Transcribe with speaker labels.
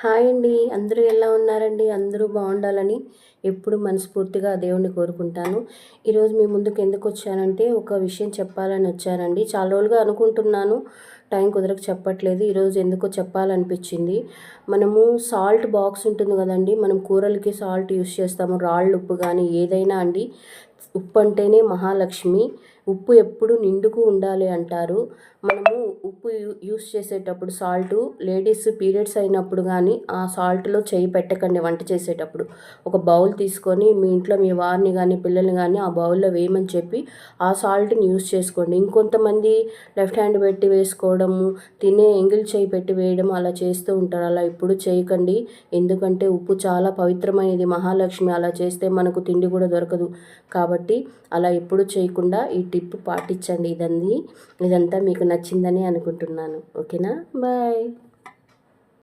Speaker 1: Hi అండి. అందరూ ఎలా ఉన్నారండి? అందరూ బాగుండాలని ఎప్పుడు మనస్ఫూర్తిగా దేవుణ్ణి కోరుకుంటాను. ఈరోజు మీ ముందుకు ఎందుకు వచ్చానంటే ఒక విషయం చెప్పాలని వచ్చానండి. చాలా రోజులుగా అనుకుంటున్నాను, టైం కుదరక చెప్పట్లేదు. ఈరోజు ఎందుకో చెప్పాలనిపించింది. మనము సాల్ట్ బాక్స్ ఉంటుంది కదండి, మనం కూరలకి సాల్ట్ యూస్ చేస్తాము, రాళ్ళు ఉప్పు కానీ ఏదైనా అండి. ఉప్పు అంటేనే మహాలక్ష్మి. ఉప్పు ఎప్పుడు నిండుకు ఉండాలి అంటారు. మనము ఉప్పు యూస్ చేసేటప్పుడు సాల్టు లేడీస్ పీరియడ్స్ అయినప్పుడు కానీ ఆ సాల్ట్లో చేయి పెట్టకండి. వంట చేసేటప్పుడు ఒక బౌల్ తీసుకొని మీ ఇంట్లో మీ వారిని కానీ పిల్లల్ని కానీ ఆ బౌల్లో వేయమని చెప్పి ఆ సాల్ట్ని యూస్ చేసుకోండి. ఇంకొంతమంది లెఫ్ట్ హ్యాండ్ పెట్టి వేసుకోవడము, తినే ఎంగిల్ చేయి పెట్టి వేయడం అలా చేస్తూ ఉంటారు. అలా ఎప్పుడు చేయకండి. ఎందుకంటే ఉప్పు చాలా పవిత్రమైనది, మహాలక్ష్మి. అలా చేస్తే మనకు తిండి కూడా దొరకదు. కాబట్టి అలా ఎప్పుడు చేయకుండా ఈ టిప్ పాటించండి. ఇదంతా మీకు నచ్చిందని అనుకుంటున్నాను. ఓకేనా? బాయ్.